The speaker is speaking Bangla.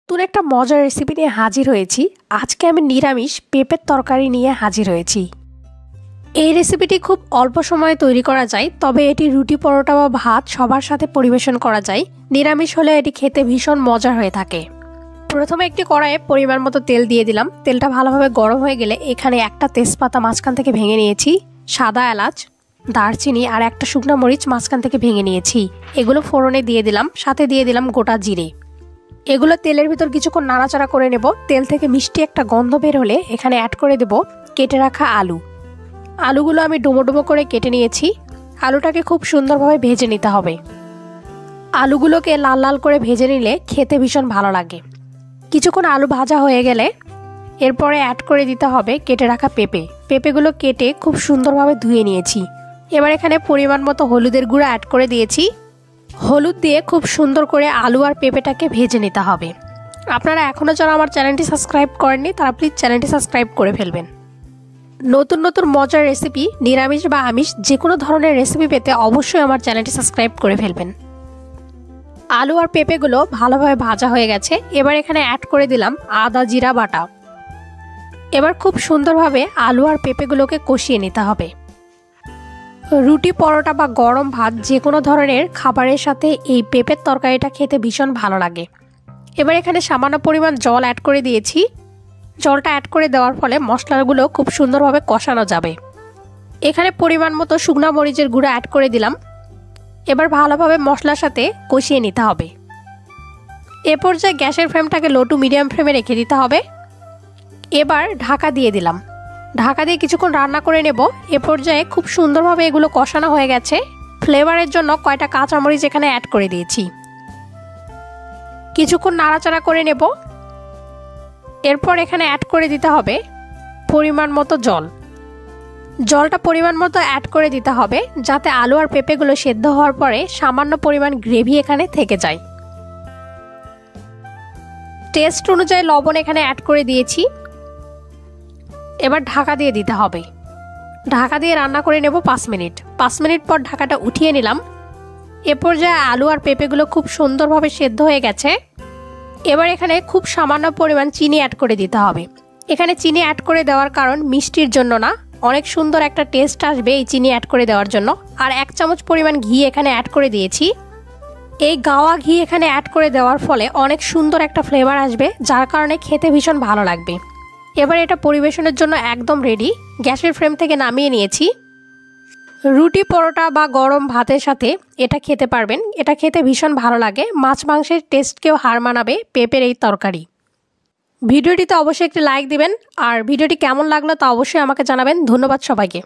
নতুন একটা মজার রেসিপি নিয়ে হাজির হয়েছি। আজকে আমি নিরামিষ পেঁপের তরকারি নিয়ে হাজির হয়েছি। এই রেসিপিটি খুব অল্প সময়ে তৈরি করা যায়, তবে এটি রুটি, পরোটা বা ভাত সবার সাথে পরিবেশন করা যায়। নিরামিষ হলে এটি খেতে ভীষণ মজার হয়ে থাকে। প্রথমে একটি কড়াইয়ে পরিমাণ মতো তেল দিয়ে দিলাম। তেলটা ভালোভাবে গরম হয়ে গেলে এখানে একটা তেজপাতা মাঝখান থেকে ভেঙে নিয়েছি, সাদা এলাচ, দারচিনি আর একটা শুকনো মরিচ মাঝখান থেকে ভেঙে নিয়েছি। এগুলো ফোড়নে দিয়ে দিলাম, সাথে দিয়ে দিলাম গোটা জিরে। এগুলো তেলের ভিতর কিছুক্ষণ নাড়াচাড়া করে নেব। তেল থেকে মিষ্টি একটা গন্ধ বের হলে এখানে অ্যাড করে দেব কেটে রাখা আলু। আলুগুলো আমি ডুমো ডুমো করে কেটে নিয়েছি। আলুটাকে খুব সুন্দরভাবে ভেজে নিতে হবে। আলুগুলোকে লাল লাল করে ভেজে নিলে খেতে ভীষণ ভালো লাগে। কিছুক্ষণ আলু ভাজা হয়ে গেলে এরপরে অ্যাড করে দিতে হবে কেটে রাখা পেঁপে। পেঁপেগুলো কেটে খুব সুন্দরভাবে ধুয়ে নিয়েছি। এবার এখানে পরিমাণ মতো হলুদের গুঁড়া অ্যাড করে দিয়েছি। হলুদ দিয়ে খুব সুন্দর করে আলু আর পেঁপেটাকে ভেজে নিতে হবে। আপনারা এখনও যারা আমার চ্যানেলটি সাবস্ক্রাইব করেননি তারা প্লিজ চ্যানেলটি সাবস্ক্রাইব করে ফেলবেন। নতুন নতুন মজার রেসিপি, নিরামিষ বা আমিষ যে কোনো ধরনের রেসিপি পেতে অবশ্যই আমার চ্যানেলটি সাবস্ক্রাইব করে ফেলবেন। আলু আর পেঁপেগুলো ভালোভাবে ভাজা হয়ে গেছে। এবার এখানে অ্যাড করে দিলাম আদা জিরা বাটা। এবার খুব সুন্দরভাবে আলু আর পেঁপেগুলোকে কষিয়ে নিতে হবে। রুটি, পরোটা বা গরম ভাত যে কোনো ধরনের খাবারের সাথে এই পেঁপের তরকারিটা খেতে ভীষণ ভালো লাগে। এবার এখানে সামান্য পরিমাণ জল অ্যাড করে দিয়েছি। জলটা অ্যাড করে দেওয়ার ফলে মশলাগুলো খুব সুন্দরভাবে কষানো যাবে। এখানে পরিমাণ মতো শুকনো মরিচের গুঁড়া অ্যাড করে দিলাম। এবার ভালোভাবে মশলার সাথে কষিয়ে নিতে হবে। এ পর্যায়ে গ্যাসের ফ্লেমটাকে লো টু মিডিয়াম ফ্লেমে রেখে দিতে হবে। এবার ঢাকা দিয়ে দিলাম। ঢাকা দিয়ে কিছুক্ষণ রান্না করে নেব। এ পর্যায়ে খুব সুন্দরভাবে এগুলো কষানো হয়ে গেছে। ফ্লেভারের জন্য কয়টা কাঁচামরিচ এখানে অ্যাড করে দিয়েছি। কিছুক্ষণ নাড়াচাড়া করে নেব। এরপর এখানে অ্যাড করে দিতে হবে পরিমাণ মতো জল। জলটা পরিমাণ মতো অ্যাড করে দিতে হবে যাতে আলু আর পেঁপেগুলো সেদ্ধ হওয়ার পরে সামান্য পরিমাণ গ্রেভি এখানে থেকে যায়। টেস্ট অনুযায়ী লবণ এখানে অ্যাড করে দিয়েছি। এবার ঢাকা দিয়ে দিতে হবে। ঢাকা দিয়ে রান্না করে নেব 5 মিনিট। 5 মিনিট পর ঢাকাটা উঠিয়ে নিলাম। এ পর্যায়ে আলু আর পেঁপেগুলো খুব সুন্দরভাবে সেদ্ধ হয়ে গেছে। এবার এখানে খুব সামান্য পরিমাণ চিনি অ্যাড করে দিতে হবে। এখানে চিনি অ্যাড করে দেওয়ার কারণ মিষ্টির জন্য না, অনেক সুন্দর একটা টেস্ট আসবে এই চিনি অ্যাড করে দেওয়ার জন্য। আর 1 চামচ পরিমাণ ঘি এখানে অ্যাড করে দিয়েছি। এই গাওয়া ঘি এখানে অ্যাড করে দেওয়ার ফলে অনেক সুন্দর একটা ফ্লেভার আসবে, যার কারণে খেতে ভীষণ ভালো লাগবে। এবার এটা পরিবেশনের জন্য একদম রেডি। গ্যাসের ফ্লেম থেকে নামিয়ে নিয়েছি। রুটি, পরোটা বা গরম ভাতের সাথে এটা খেতে পারবেন। এটা খেতে ভীষণ ভালো লাগে। মাছ মাংসের টেস্টকেও হার মানাবে পেঁপের এই তরকারি। ভিডিওটিতে অবশ্যই একটি লাইক দিবেন আর ভিডিওটি কেমন লাগলো তা অবশ্যই আমাকে জানাবেন। ধন্যবাদ সবাইকে।